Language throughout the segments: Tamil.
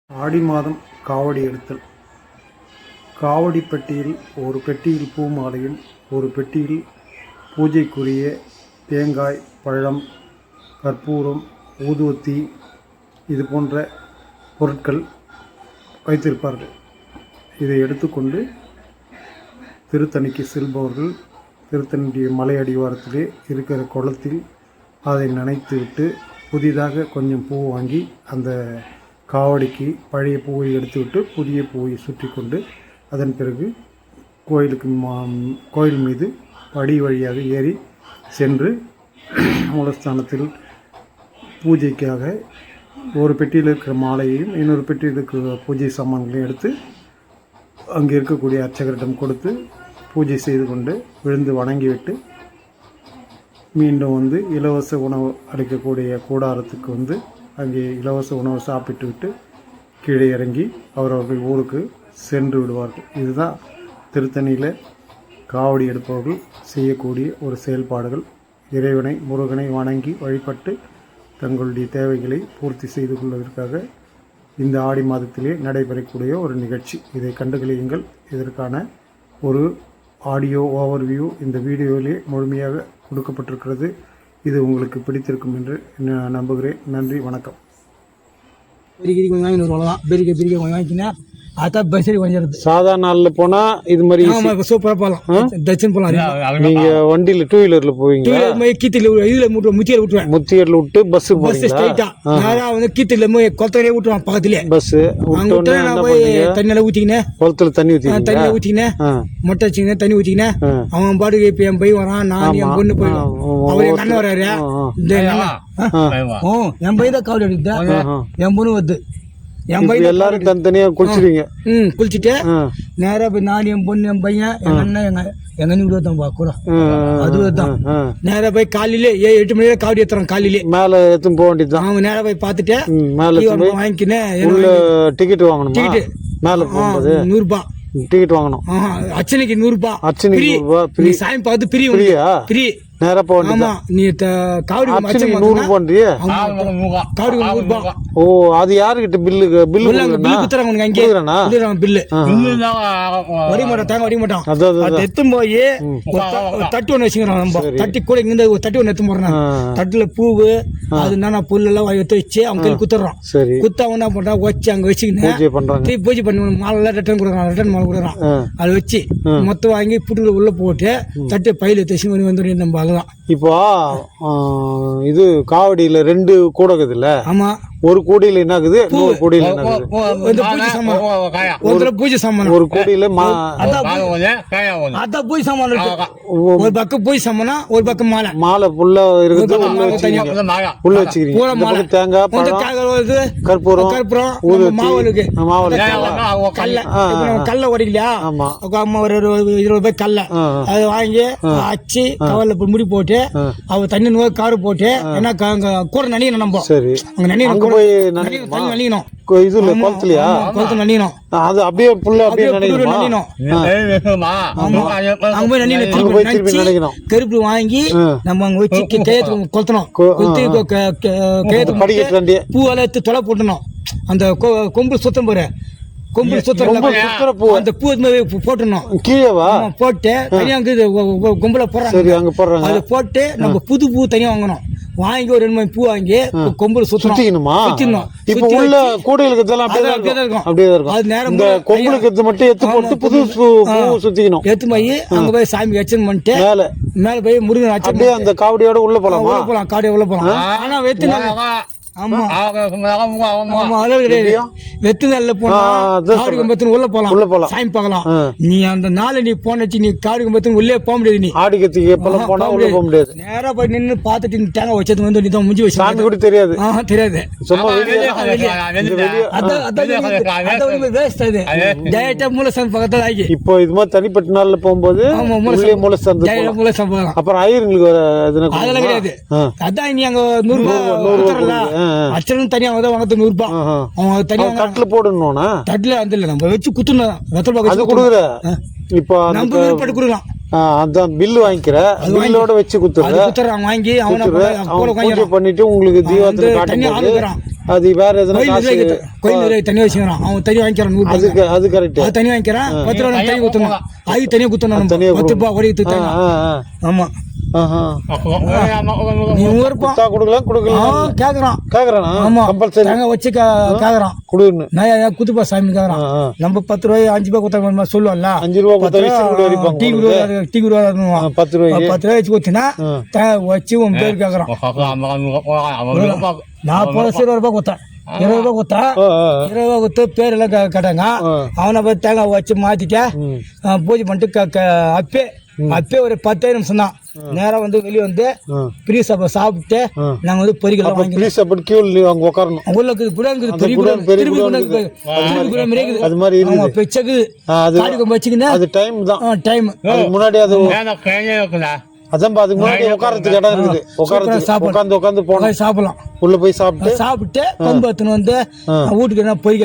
ஆடி மாதம் காவடி எடுத்தல். காவடி பெட்டியில் ஒரு பெட்டியில் பூ மாலையும் ஒரு பெட்டியில் பூஜைக்குரிய தேங்காய், பழம், கற்பூரம், ஊதுவத்தி இது போன்ற பொருட்கள் வைத்திருப்பார்கள். இதை எடுத்துக்கொண்டு திருத்தணிக்கு செல்பவர்கள் திருத்தணியுடைய மலை அடிவாரத்திலே இருக்கிற குளத்தில் அதை நனைத்துவிட்டு புதிதாக கொஞ்சம் பூ வாங்கி அந்த காவடிக்கு பழைய பூவை எடுத்துவிட்டு புதிய பூவை சுற்றி கொண்டு அதன் பிறகு கோயில் மீது படி வழியாக ஏறி சென்று மூலஸ்தானத்தில் பூஜைக்காக ஒரு பெட்டியில் இருக்கிற மாலையையும் இன்னொரு பெட்டியில் இருக்கிற பூஜை சாமான்களையும் எடுத்து அங்கே இருக்கக்கூடிய அர்ச்சகரிடம் கொடுத்து பூஜை செய்து கொண்டு விழுந்து வணங்கிவிட்டு மீண்டும் இலவச உணவு அளிக்கக்கூடிய கூடாரத்துக்கு அங்கே இலவச உணவு சாப்பிட்டு விட்டு கீழே இறங்கி அவரவர்கள் ஊருக்கு சென்று விடுவார்கள். இதுதான் திருத்தணியில் காவடி எடுப்பவர்கள் செய்யக்கூடிய ஒரு செயல்பாடுகள். இறைவனை முருகனை வணங்கி வழிபட்டு தங்களுடைய தேவைகளை பூர்த்தி செய்து கொள்வதற்காக இந்த ஆடி மாதத்திலே நடைபெறக்கூடிய ஒரு நிகழ்ச்சி. இதை கண்டுகளியுங்கள். இதற்கான ஒரு ஆடியோ ஓவர்வியூ இந்த வீடியோவிலே முழுமையாக கொடுக்கப்பட்டிருக்கிறது. இது உங்களுக்கு பிடித்திருக்கும் என்று நம்புகிறேன். நன்றி, வணக்கம். பெரிய கொஞ்சம் வாங்கி அவ்வளோதான். பெரிய கொஞ்சம் வாங்கிக்கினா அதான் பஸ்ஸரி கொஞ்சம் சாதாரண நாளில் போனால் இது மாதிரி சூப்பராக போகலாம். தட்சன் போகலாம். நீங்கள் வண்டியில் டூ வீலரில் போவீங்க. கீத்தில் இதில் முத்தியில் விட்டுருவேன். முத்தியில் விட்டு பஸ் ஸ்ட்ரைட்டா நேராக கீத்தில் குளத்திலே விட்டுருவான். பக்கத்துலேயே பஸ் அங்கே நான் போய் தண்ணியெல்லாம் ஊற்றிக்கினேன். குளத்துல தண்ணி ஊற்றிக்கினேன். மொட்டை வச்சுக்கினேன். தண்ணி ஊற்றிக்கினேன். அவன் பாட்டுக்கு இப்போ என் பையன் வரான். நான் என் பொண்ணு போயிடும். அவர் என் அண்ணன் வர்றாரு. என் பையன் தான் காவடி எடுக்குது. என் பொண்ணு வருது. என் பையன் எல்லாரும் தனித்தனியா குளிச்சிருவீங்க. குளிச்சுட்டு நேரா போய் நான் என் பொண்ணு என் பையன் எங்க அண்ணன் எங்க அண்ணி விடுவதான் பாக்குறோம். அதுதான் நேரா போய் காலையில 7-8 மணி காவடி ஏத்துறோம். காலையில மேல எடுத்து போக வேண்டியதுதான். அவங்க நேரா போய் பாத்துட்டு மேல வாங்கிக்கினேன். டிக்கெட் வாங்கணும். டிக்கெட் மேல போகும்போது 100 ரூபாய் டிக்கெட் வாங்கணும். அச்சனைக்கு 100 ரூபாய். அச்சனைக்கு 100 ரூபாய். சாமி பார்த்து பிரி நேரா போக. நீ காவடி 100 பண்றியே. காவடி 100 ரூபாய். ஓ, அது யாருக்கிட்ட பில்லு குத்துறாங்க. அங்கே பில்லு வரி மாட்டான். அதை எத்தும் போய் தட்டு ஒண்ணு வச்சுக்கிறோம். நம்ம தட்டி கூட இங்க ஒரு தட்டி ஒண்ணு எடுத்து போடுறான். தட்டுல பூவு அது என்னன்னா புல்லு எல்லாம் எடுத்து வச்சு அவங்க கையில் குத்துறான். குத்த என்ன பண்றான் வச்சு அங்க வச்சுக்கின்னு பூஜை பண்ணி மாலை ரிட்டர்ன் கொடுக்குறான். ரிட்டர்ன் மாலை கொடுக்குறான். அதை வச்சு மொத்தம் வாங்கி புட்டுல உள்ள போட்டு தட்டு பையில தச்சு வந்து நம்ம அதுதான். இப்போ இது காவடியில 2 கூடகுது இல்ல? ஆமா. ஒரு கூடையில என்ன ஆகுது, இன்னொரு கூடையில என்ன ஆகுது? பூஜை சாமான். ஒரு கூடையில அதான் பூஜை சாமான் இருக்கு. ஒரு பக்கம் பூஜை சாமானா, ஒரு பக்கம் மாலை புல்ல இருக்குது. புல்ல வச்சுக்கிறீங்க. தேங்காய், பழம், கற்பூரம், ஊதுவத்தி, கல்ல உடைக்கலையா? அம்மா ஒரு 20 ரூபாய் கல்ல அதை வாங்கி அச்சு கவர்ல முடி போட்டு அவ தண்ணி காரு போட்டு என்ன கூட நனியணும். நம்ம அங்க நனியணும். நனியணும். இதுல குளத்துலயா? குளத்துல நனியணும். அது அப்படியே புல்ல அப்படியே நனியணும். அங்க போய் நனியணும். கருப்பு வாங்கி நம்ம அங்க வச்சு கேத்து கொளுத்தணும். பூவெல்லாம் எடுத்து தொலை போட்டணும். அந்த கொம்பு சுத்தம் போற கொம்பு அந்த பூ போட்டணும். கீழேவா போட்டு தனியா கொம்புல போடுறாங்க. அதை போட்டு நம்ம புது பூ தனியா வாங்கணும். வாங்கி ஒரு 2 பூ வாங்கி கொம்புல சுத்தணுமா? இப்ப உள்ள கூடைகளுக்கு அது நேரம் கொம்புலுக்கு மட்டும் எடுத்து போட்டு புது பூ சுத்திக்கணும். எடுத்து போய் அங்க போய் சாமி அர்ச்சனை பண்ணிட்டு மேல போய் முருகன் அப்படியே அந்த காவடியோட உள்ள போலாம். காவடியோட உள்ள போலாம். ஆனா வெத்து வெத்து நல்ல போனா காவடி கம்பத்தின் உள்ள போலாம். சாமி பார்க்கலாம். நீ அந்த நாளை நீ போனச்சு நீ காவடி கம்பத்தின் உள்ளே போக முடியாது. நீ ஆடிக்கத்துக்கு எப்பெல்லாம் போனா உள்ள போக முடியாது. நேரா போய் நின்று பார்த்துட்டு தேங்காய் வச்சது நீ தான் முடிஞ்சு வச்சு சாமி கூட தெரியாது. தெரியாது. மூலஸ்தானம் பக்கத்துல ஆகி இப்போ இது மாதிரி தனிப்பட்ட நாள்ல போகும்போது மூலஸ்தானம் அப்புறம் ஐயர்களுக்கு அதெல்லாம் கிடையாது. அதான் நீ அங்க 100 ரூபாய் அச்சனும் தனியா வாங்க 100 ரூபாய். அவங்க தனியா தட்டுல போடணும். தட்டுல அந்த இல்ல நம்ம வச்சு குத்துணும். அது கொடுக்குற இப்போ நம்ம விருப்பப்பட்டு கொடுக்கலாம். அதான் பில்லு வாங்கிக்கிற பில்லோட வச்சு குத்துறாங்க. வாங்கி அவனை பண்ணிட்டு உங்களுக்கு தீபாவளி அது வேற எதுனா கோயில் தனியாக வச்சுக்கிறான், அவன் தனியாக வாங்கிக்கிறான் 100 அதுக்கு அது கரெக்ட். அது தனியாக வாங்கிக்கிறான். 10 ரூபா தனியாக குத்தணும், அது தனியாக குத்தணும், 10 ரூபா ஓடி ஆமா. நீ கொடுக்கலாம் கேக்குறான். ஆமா தேங்காய் வச்சு கேக்குறான் குடுன்னு, நான் குத்துப்பா சாமி கேக்குறான். நம்ம 10 ரூபாய் 5 ரூபாய் குத்த சொல்லுவோம்ல, 5 ரூபா டீ குடுவா 10 ரூபாய் வச்சு குத்தினா தேங்காய் வச்சு உன் பேர் கேக்குறான். நான் போல 20 ரூபாய் குத்தேன், 20 ரூபாய் குத்தா 20 ரூபாய் குத்து பேர் எல்லாம் கேட்டாங்க. அவனை போய் தேங்காய் வச்சு மாத்திட்டு பூஜை பண்ணிட்டு அப்பே ஒரு 10 நிமிஷம் தான் நேரம் வந்து வெளியே வந்து பிரி சாப்பிட்டு நாங்க வந்து பொரிக்கலாம் வாங்கி உள்ள முன்னாடி அது அதான் அதுக்கு முன்னாடி உட்காரத்துக்கு இடம் இருக்குது, உட்காந்து போனா சாப்பிடலாம். உள்ள போய் சாப்பிட்டு பம்பு எடுத்துன்னு வந்து வீட்டுக்கு என்ன பொய்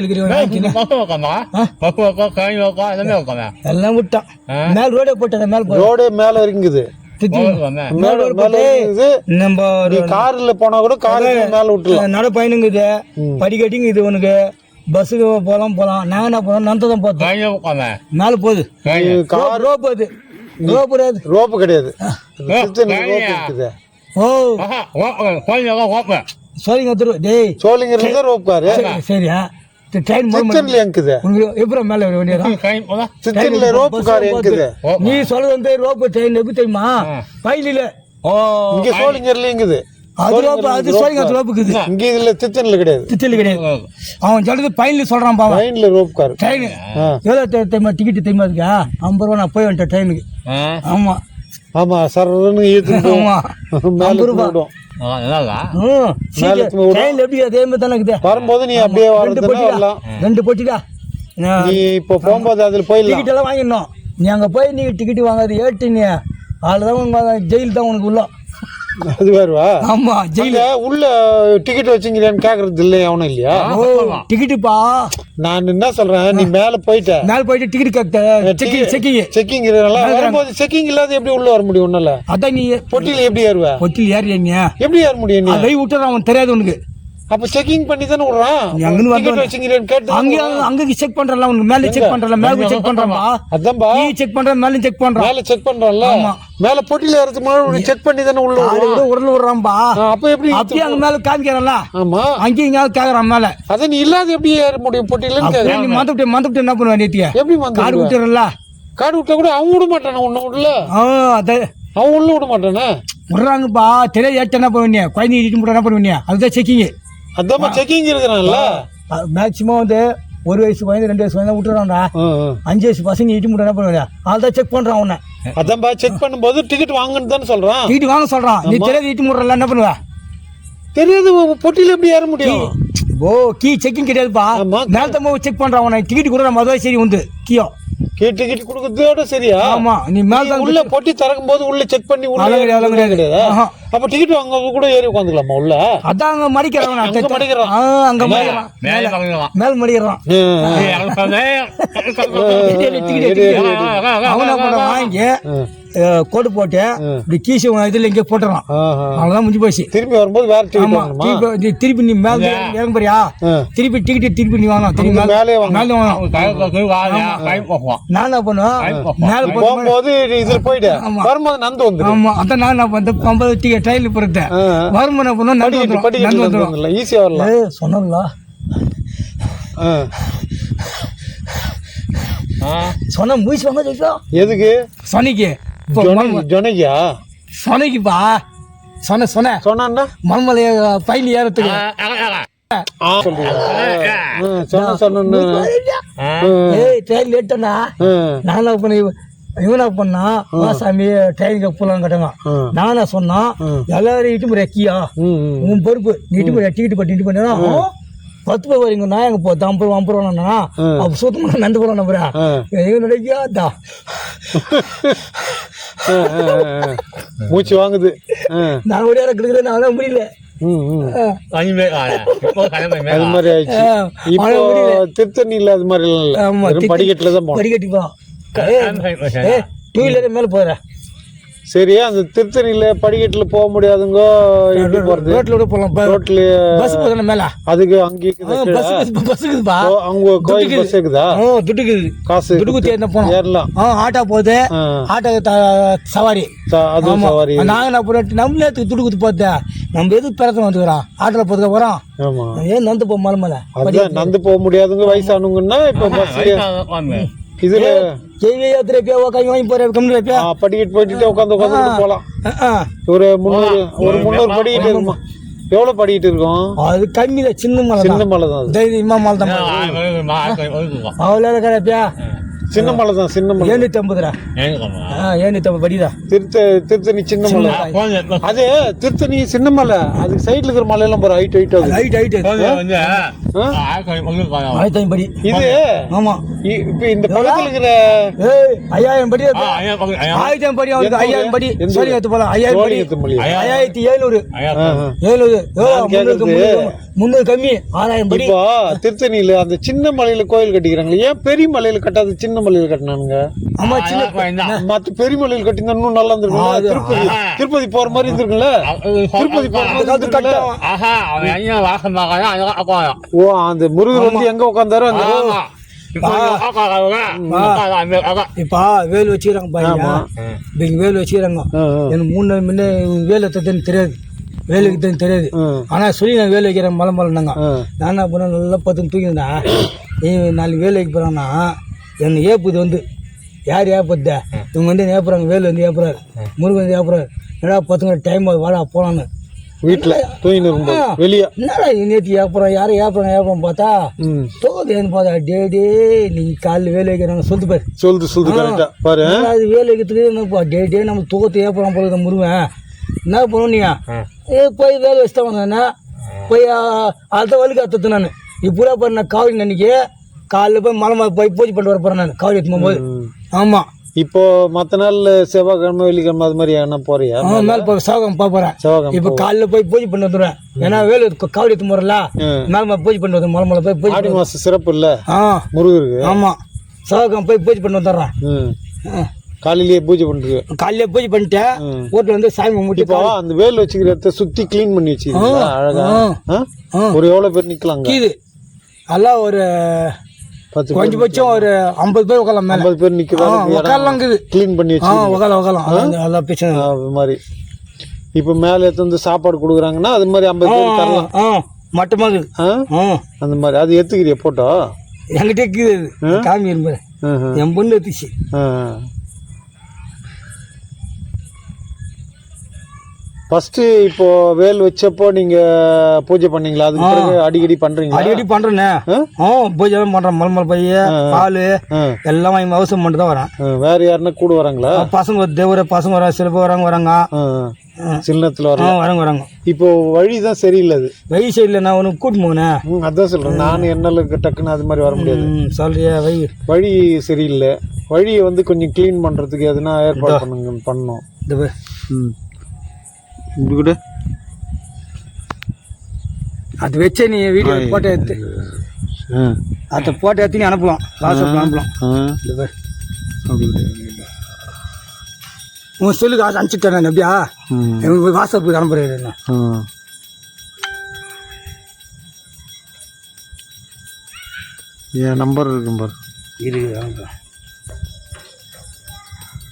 எல்லாம் விட்டான். மேல ரோடே போட்டேன், ரோடே மேல இருக்குது. நம்ம கார்ல போனா கூட காரு மேல விட்டு நட பயனுங்குது, படிக்கட்டிங்குது உனக்கு. பஸ்ஸுக்கு போலாம் நாங்க என்ன போனோம் நந்ததான் பார்த்தோம். மேல போகுது போகுது, ரோப்பு கிடையாது. சோழிங்க ரோப் காரு. சரியா நீ சொல்றது வந்து ரோப்பு ட்ரெயின் எப்படி தெரியுமா? பையில அவன் சொல்றது பையில சொல்றான். டிக்கெட் தெரியுமா? 50 ரூபா நான் போய் வந்துட்டேன் ட்ரெயினுக்கு. ஆமா ஆமா சார் வரும்போது நீ அப்படியே 2 போட்டிடா. நீ இப்போ போகும்போது அதுல போய் டிக்கெட் எல்லாம் வாங்கிடணும். நீ அங்க போய் நீ டிக்கெட் வாங்காது ஏட்டு நீ அதுதான் ஜெயில் தான் உனக்கு உள்ள. அது வேறுவா? ஆமா ஜெயில உள்ள டிக்கெட் வச்சுங்கன்னு கேக்குறது இல்லையா? அவனும் இல்லையா டிக்கெட்டுப்பா? நான் என்ன சொல்றேன், நீ மேல போயிட்டு டிக்கெட் செக்கிங் வரும்போது செக்கிங் இல்லாத எப்படி உள்ள வர முடியும்? ஒண்ணுல அதான் நீ பொட்டியில எப்படி ஏறுவ? பொட்டியில் ஏறிய எப்படி ஏற முடியும்? நீ அதை விட்டு அவன் தெரியாது உனக்கு. அப்ப செக்கிங் பண்ணி தானே விடுறான். அங்க செக் பண்றல, உனக்கு மேல செக் பண்றல, மேல செக் பண்றமா? அதான்பா நீ செக் பண்ற, மேல செக் பண்ற, மேல செக் பண்றல. மேல பொட்டில ஏறதுக்கு முன்னாடி செக் பண்ணி தானே உள்ள விடுறான்பா. அப்ப எப்படி அப்படியே அங்க மேல காமிக்கறல? ஆமா அங்க இங்க கேக்குறான் மேல. அத நீ இல்லாத எப்படி ஏற முடியும் பொட்டிலன்னு கேக்குற. நீ மந்தப்ட்டு என்ன பண்ணுவ? நேத்தியா எப்படி காடு விட்டுறல? காடு விட்டா கூட அவன் விட மாட்டானே உன்ன உள்ள. அத அவன் உள்ள விட மாட்டானே. விடுறாங்கப்பா தெரிய ஏட்ட என்ன பண்ணுவீங்க? குழந்தை இட்டு முட்டை என்ன பண்ணுவீங்க? அதுதான் செக்கிங். அதான் செக்கிங் இருக்குறான்ல. மேக்ஸிமம் வந்து 1 வயசு குழந்தை 2 வயசு குழந்தை விட்டுறான்டா. 5 வயசு பசங்க இட்டு முட்டை என்ன பண்ணுவீங்க? அதுதான் செக் பண்றான் உன்னை. அதான்பா செக் பண்ணும்போது டிக்கெட் வாங்கன்னு தானே சொல்றான். டிக்கெட் வாங்க சொல்றான். நீ தெரியாது இட்டு முட்டை என்ன பண்ணுவ? தெரியாது பொட்டியில எப்படி ஏற முடியும்? ஓ கீ செக்கிங் கிடையாதுப்பா. மேல செக் பண்றான் உன்னை. டிக்கெட் கூட நம்ம அதுவே சரி உண்டு கீயோ டிக்கெட் கொடுக்கறதோட சரியா? ஆமா நீ மேல உள்ள பொட்டி திறக்கும் போது உள்ள செக் பண்ணி உள்ள கிடையாது. அப்ப டிக்கெட் வாங்க கூட ஏறி உட்காந்துக்கலாமா உள்ள? அதான் அங்க மடிக்கிறான். அங்க மடிக்கிறான், மேல மடிக்கிறான். அவனை வாங்கி கோடு போட்டு இப்படி கீசி இதுல இங்க போட்டுறான். அவ்வளவுதான் முடிஞ்சு போச்சு. திருப்பி வரும்போது வேற திருப்பி நீ மேல இறங்க போறியா? திருப்பி டிக்கெட் திருப்பி நீ வாங்கணும். திருப்பி மேலே வாங்கணும். நான் என்ன பண்ணுவேன், மேல போகும்போது இதுல போயிட்டு வரும்போது நந்து வந்து. ஆமா அதான் நான் என்ன பண்ணேன், 50 டிக்கெட் ட்ரெயின்ல போறது வரும்போது என்ன பண்ணுவோம், நந்து வந்துடும். ஈஸியா வரலாம் சொன்னீங்களா? சொன்ன மூச்சு வாங்க ஜெயிச்சோம். எதுக்கு? சொன்னிக்கு ஜொனைக்கா? சொன்னைக்குப்பா சொன்னா மண்மலைய பையில ஏறத்துக்கு ட்ரெயின் லேட்டனா. நானா பண்ண இவனா பண்ணா சாமி ட்ரெயினுக்கு போலாம் கேட்டாங்க. நானா சொன்னா எல்லாரும் இட்டு முறை எக்கியா உன் பொறுப்பு, நீ இட்டு முறை டிக்கெட் பட்டி இட்டு பண்ணினா 10 ரூபாய் வரீங்க. நான் எங்க போ 50 ரூபா 50 ரூபாண்ணா அப்ப சுத்தமா நந்து போலாம் நம்புறேன். நினைக்காதா மூச்சு வாங்குது. நான் ஒரு யாரை கிடக்குறேன், நான் முடியல. அது மாதிரி ஆயிடுச்சு. இப்போ திருத்தணியில அது மாதிரி இல்ல, படிக்கட்டுல தான் படிக்கட்டி போ. 2 வீலர் மேல போறேன். சரி, அந்த திருத்தணியில படிக்கட்டுல போக முடியாதுங்க, எப்படி போறது? ரோட்ல கூட போலாம், ரோட்ல பஸ் போதும் மேல, அதுக்கு அங்கே பஸ் இருக்குதுப்பா, அவங்க கோயில் பஸ் இருக்குதா? துட்டுக்குது, காசு துட்டுக்கு தேர்ந்த போனோம், ஏறலாம். ஆட்டோ போகுது, ஆட்டோ சவாரி, அது சவாரி. நாங்க என்ன பண்ணிட்டு நம்மளே துட்டு குத்து போதே, நம்ம எதுக்கு பிரச்சனை வந்துக்கிறோம், ஆட்டோல போதுக்க போறோம். ஆமா, ஏன் நந்து போ மலை மேல நந்து போக முடியாதுங்க வயசானுங்கன்னா இப்ப பஸ் இதுல வாங்கி போறேன் படிக்கட்டு போயிட்டு உட்காந்து போலாம். ஒரு 300 படிக்கிட்டு இருக்குமா? எவ்வளவு படிக்கிட்டு இருக்கும்? அது கம்மி தான், சின்ன மலை, சின்ன மலை தான், தைரியமா மலை தான். அவ்வளோ கிடையாப்பியா, சின்ன மலை தான், சின்ன மலை. 750 750 படிதான். திருத்தணி சின்ன மலை. அது திருத்தணி சின்ன மலை, அதுக்கு சைடுல இருக்கிற மலை எல்லாம் போற ஹைட் ஹைட் ஹைட் ஹைட் 1500 படி இது. ஆமா, இப்ப இந்த பக்கத்துல இருக்கிற 5000 படி, 1000 படி, 5000 படி சொல்லி எடுத்து போலாம். 5000 படி 5700 300 கம்மி 6000 படி. இப்போ திருத்தணியில அந்த சின்ன மலையில கோயில் கட்டிக்கிறாங்க, ஏன் பெரிய மலையில கட்டாத சின்ன மலையில கட்டினானுங்க? ஆமா, சின்ன மத்த பெரிய மலையில கட்டினா இன்னும் நல்லா இருந்திருக்கும். திருப்பதி போற மாதிரி இருந்திருக்குல்ல, திருப்பதி போற மாதிரி. ஓ, அந்த முருகர் வந்து எங்க உட்கார்ந்தாரோ அங்க. இப்ப வேலு வச்சுக்கிறாங்க பாருங்க, வேலு வச்சுக்கிறாங்க. எனக்கு 3 நாள் முன்னே வேலை தத்துன்னு தெரியாது, வேலைக்கு தெரியாது. ஆனா சொல்லி நான் வேலை வைக்கிறேன் மலை மலைனாங்க. நான் என்ன பண்ண நல்லா பார்த்து தூக்கிருந்தேன். நீ நாளைக்கு வேலைக்கு போறான்னா என்னை ஏப்புது வந்து, யார் ஏப்பத்த இவங்க வந்து ஏப்புறாங்க, வேலு வந்து ஏப்புறாரு, முருகன் வந்து ஏப்புறாரு. என்னடா 10 மணி டைம் வாடா போலான்னு வீட்டுல தூங்கிட்டு வெளியே, என்னடா நேற்று ஏப்புறோம், யாரும் ஏப்புறோம் பார்த்தா தோதுன்னு பார்த்தா, டே நீங்க காலையில் வேலை வைக்கிறாங்க சொல்லிட்டு பாரு, சொல்லுது பாரு. அது வேலை வைக்கிறதுக்கு என்னப்பா டே நம்ம தூக்கத்தை ஏப்புறோம் போல முருகன். என்ன பண்ணுவோம் நீங்க போய் வேலை வச்சுதான் வந்தேன்னா போய் அதான் வலிக்கு அத்தத்து. நான் இப்படா பாரு, நான் காவடி அன்னைக்கு காலைல போய் மலை போய் பூஜை பண்ணிட்டு வர போறேன் நான் காவடி எடுத்து போகும்போது. ஆமா, இப்போ மற்ற நாள் செவ்வாய்க்கிழமை வெள்ளிக்கிழமை அது மாதிரி என்ன போறியா? மேல போய் செவ்வாய்க்கிழமை போறேன். இப்ப காலைல போய் பூஜை பண்ணி வந்துடுவேன், ஏன்னா வேலை காவடி எடுத்து போறல மேல பூஜை பண்ணி வந்து மலை மலை போய் பூஜை. ஆடி மாசம் சிறப்பு இல்ல முருகருக்கு? ஆமா, செவ்வாய்க்கிழமை போய் பூஜை பண்ணி வந்துடுறேன். காலையிலேயே பூஜை பண்றீங்க? காலையில பூஜை பண்ணிட்டேன், வீட்டுல வந்து சாமி கும்பிட்டு. இப்போ அந்த வேல் வச்சுக்கிற இடத்த சுத்தி கிளீன் பண்ணி வச்சுக்கீங்களா அழகா? ஒரு எவ்வளவு பேர் நிக்கலாங்க? இது எல்லாம் ஒரு 10 கொஞ்சபட்சம் ஒரு 50 பேர் உட்காரலாம். மேல 50 பேர் நிக்கலாம், கிளீன் பண்ணி வச்சு உட்காரலாம். நல்லா பிரச்சனை அது மாதிரி. இப்போ மேல எடுத்து வந்து சாப்பாடு கொடுக்குறாங்கன்னா அது மாதிரி 50 பேர் தரலாம் மட்டுமாது அந்த மாதிரி. அது எடுத்துக்கிறிய போட்டோ? என்கிட்ட இருக்குது, காமி இருப்பாரு, என் பொண்ணு எடுத்துச்சு. ஃபர்ஸ்ட் இப்போ வேல் வச்சப்போ நீங்க பூஜை பண்ணீங்களா? அதுக்கு பிறகு அடிக்கடி பண்றீங்க? அடிக்கடி பண்றேனே, பூஜை எல்லாம் பண்றேன். மலமல் பைய பால் எல்லாம் வாங்கி அவசியம் பண்ணிட்டு தான் வரேன். வேற யாருன்னா கூட வராங்களா? பசங்க தேவர பசங்க வர சில பேர் வராங்க சின்னத்துல வராங்க. இப்போ வழிதான் சரியில்லை, அது வழி சரியில்லை. நான் உனக்கு கூட்டு போனேன், அதான் சொல்றேன். நான் என்னால டக்குன்னு அது மாதிரி வர முடியாது. சொல்றியா? வழி சரியில்லை. வழியை வந்து கொஞ்சம் கிளீன் பண்றதுக்கு எதுனா ஏற்பாடு பண்ணணும். இப்படி கூட அது வச்சே நீ வீடியோ போட்டோ எடுத்து அதை போட்டோ எடுத்து நீ அனுப்பலாம், வாட்ஸ்அப்பில் அனுப்பலாம். உன் சொல்லுக்கு காசு அனுப்பிச்சுட்டேன் நான். எப்படியா வாட்ஸ்அப்புக்கு அனுப்புறேன். என் நம்பர் இருக்கும் பாரு, இருக்கு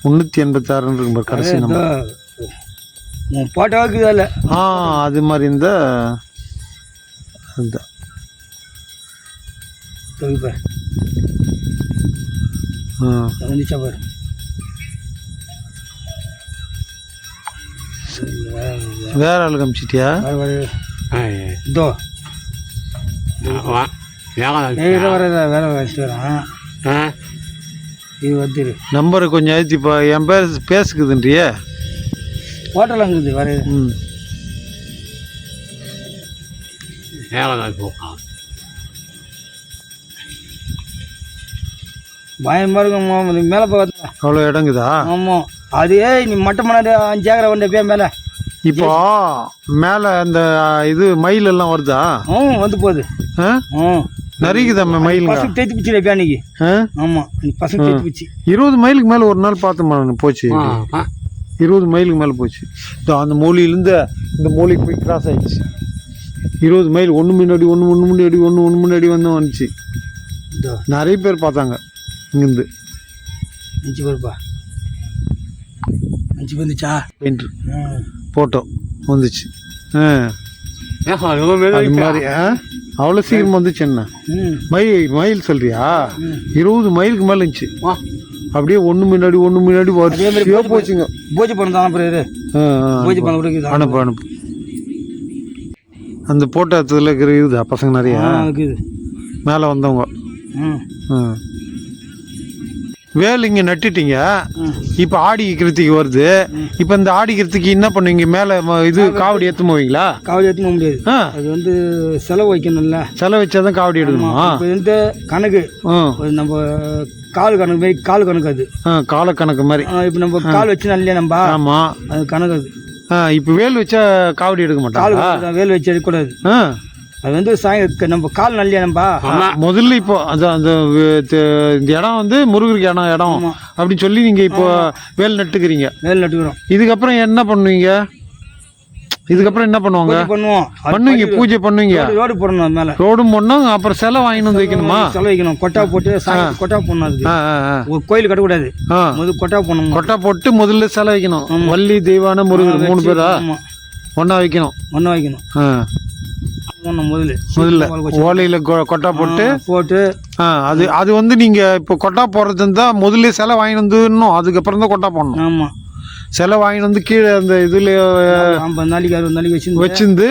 386 இருக்கும் பாரு கடைசி நம்பர். உன் போட்டோவுக்கு இல்லை அது மாதிரி இருந்தால் அதுதான் பாரு. வேற ஆளுக்கு அமிச்சிட்டியா? இதோ வேற வச்சுட்டு வரேன். இது வந்துரு நம்பரை கொஞ்சம் அழுத்திப்பா. என் பேர் பேசுக்குதுன்றிய ஹோட்டல் அங்குது வர. பயமா இருக்கும் மேலே போய் அவ்வளோ இடங்குதா? ஆமாம், அதே நீ மட்டும் பண்ணாது 5 ஏக்கரை வந்த பேர் மேலே. இப்போ மேலே அந்த இது மயில் எல்லாம் வருதா? வந்து போகுது. நிறைக்குதா மயில்? பசங்க தேய்ச்சி பிடிச்சிட அன்னைக்கு. ஆமாம், பசங்க தேய்ச்சி பிடிச்சி 20 மைலுக்கு மேலே ஒரு நாள் பார்த்தோம் போச்சு. 20 மைலுக்கு மேலே போச்சு. அந்த மூலையிலேருந்து இந்த மூலைக்கு போய் கிராஸ் ஆகிடுச்சு. 20 மைல் ஒன்று முன்னாடி ஒன்று முன்னாடி வந்துச்சு. நிறைய பேர் பார்த்தாங்க இங்கேருந்து. அஞ்சு பேருப்பா, 5 பேர் வந்துச்சா ஃபோட்டோ வந்துச்சு. அது மாதிரி அவ்வளோ சீக்கிரம் வந்துச்சு. என்ன மைல் சொல்றியா? 20 மைலுக்கு மேலே இருந்துச்சு. அப்படியே ஒன்று முன்னாடி வரிசையாக போச்சுங்க. பூஜை பண்ண பூஜை பண்ண அனுப்பு. அந்த போட்டோ இடத்துல இருக்குதா பசங்க நிறையா மேலே வந்தவங்க. வேல் இங்கே நட்டுட்டீங்க. இப்போ ஆடி கிருத்திக்கு வருது. இப்போ இந்த ஆடி கிருத்திக்கு என்ன பண்ணுவீங்க? மேலே இது காவடி ஏற்ற போவீங்களா? காவடி ஏற்ற போக முடியாது. அது வந்து செலவு வைக்கணும்ல. செலவு வச்சாதான் காவடி எடுக்கணுமா? இந்த கணக்கு நம்ம கால் கணக்கு மாதிரி, கால் கணக்கு அது கால கணக்கு மாதிரி. இப்போ நம்ம கால் வச்சு இல்லையா நம்ம? ஆமாம், அது கணக்கு அது. இப்போ வேல் வச்சா காவடி எடுக்க மாட்டாங்க. வேல் வச்சு எடுக்கக்கூடாது. அது வந்து நம்ம கால் நல்லியா நம்ம முதல்ல இப்போ அந்த இந்த இடம் வந்து முருகருக்கு இடம் அப்படின்னு சொல்லி நீங்க இப்போ வேல் நட்டுக்கிறீங்க. வேல் நட்டுக்கிறோம். இதுக்கப்புறம் என்ன பண்ணுவீங்க? இதுக்கப்புறம் என்ன பண்ணுவாங்க? பண்ணுவீங்க, பூஜை பண்ணுவீங்க. ரோடு போடணும், மேல ரோடும் போடணும். அப்புறம் செலை வாங்கிட்டு வந்து வைக்கணுமா? செலை வைக்கணும். கொட்டா போட்டு கொட்டா போடணும். அதுக்கு கோயில் கட்டக்கூடாது. கொட்டா போடணும். கொட்டா போட்டு முதல்ல செலை வைக்கணும். வள்ளி, தெய்வான, முருகர் 3 பேரா ஒன்னா வைக்கணும். முதல்ல ஓலையில கொட்டா போட்டு அது வந்து நீங்க இப்போ கொட்டா போடுறது இருந்தா முதல்ல செலை வாங்கிட்டு வந்துடணும். அதுக்கப்புறம் தான் கொட்டா போடணும். ஆமா, செலை வாங்கிட்டு வந்து கீழே அந்த இதுல 50 நாளைக்கு 60 நாளைக்கு வச்சிருந்து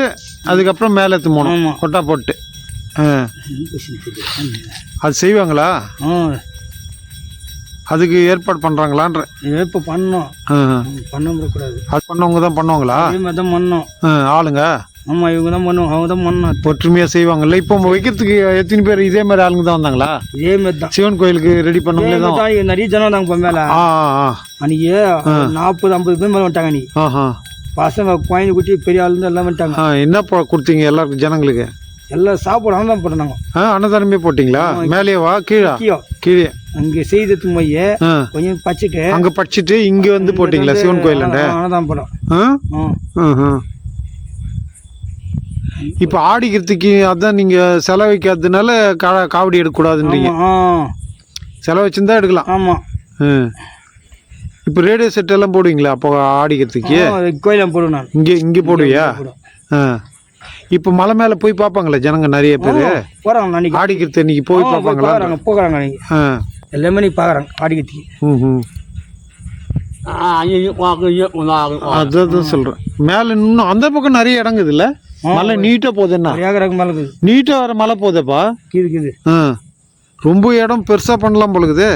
அதுக்கப்புறம் மேலே எடுத்து போகணும் கொட்டா போட்டு. அது செய்வாங்களா? அதுக்கு ஏற்பாடு பண்றாங்களான்ற? ஏற்பாடு பண்ணணும். பண்ணக்கூடாது. அது பண்ணவங்க தான் பண்ணுவாங்களா? ஆளுங்க? ஆமா, இவங்க தான் பண்ணுவாங்க. அவங்க தான் பண்ணணும். ஒற்றுமையா செய்வாங்கல்ல. இப்போ வைக்கிறதுக்கு எத்தனை பேர் இதே மாதிரி ஆளுங்க தான் வந்தாங்களா? இதே மாதிரி தான் சிவன் கோயிலுக்கு ரெடி பண்ணவங்களே தான். நிறைய ஜனம் வந்தாங்க. இப்போ மேல அன்னைக்கு 40-50 பேர் மேலே வந்துட்டாங்க. நீ பசங்க குழந்தை குட்டி பெரிய ஆளுங்க எல்லாம் வந்துட்டாங்க. என்ன கொடுத்தீங்க எல்லாருக்கும் ஜனங்களுக்கு? எல்லாம் சாப்பாடு அன்னதானம் போட்டாங்க. அன்னதானமே போட்டீங்களா? மேலேவா கீழே அங்க செய்தது போய் கொஞ்சம் பச்சிட்டு அங்க பச்சிட்டு இங்க வந்து போட்டீங்களா சிவன் கோயில்? அன்னதானம் போட்டோம். இப்ப ஆடிக்கிறதுக்கு அதான் நீங்க செலவைக்காததுனால காவடி எடுக்கக்கூடாதுன்றீங்க. செலவு வச்சிருந்தா எடுக்கலாம். ஆமா. இப்ப ரேடியோ செட் எல்லாம் போடுவீங்களா அப்போ ஆடிக்கிறதுக்கு? கோயில போடுவேன். இங்க போடுவியா? இப்ப மலை மேல போய் பாப்பாங்களா ஜனங்க? நிறைய பேரு போறாங்க. ஆடிக்கிறது இன்னைக்கு போய் பாப்பாங்களா? போகிறாங்க. எல்லாமே நீ பாக்குறாங்க ஆடிக்கிறதுக்கு. அதான் சொல்றேன். மேல இன்னும் அந்த பக்கம் நிறைய இடங்குது இல்ல? மலை நீட்டா போகுதுன்னா நீட்டா வர மலை போதப்பா. ரொம்ப இடம் பெருசா பண்ணலாம் போலுக்குது.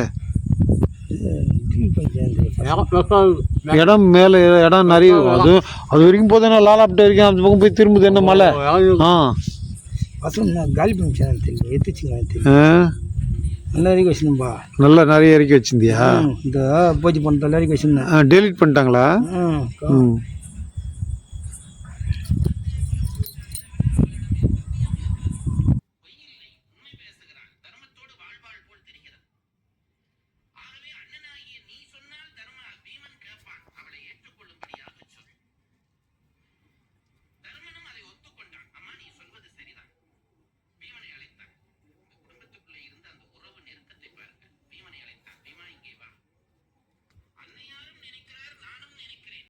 இடம் மேல இடம் நிறைய. அது வரைக்கும் போதுன்னா லாலாப்டே வரைக்கும் அந்த பக்கம் போய் திரும்புது என்ன மலை. நல்லா நிறைய இறக்கி வச்சிருந்தியா? இந்த பூஜை பண்றதுல இறக்கி வச்சிருந்தேன். டெலிட் பண்ணிட்டாங்களா?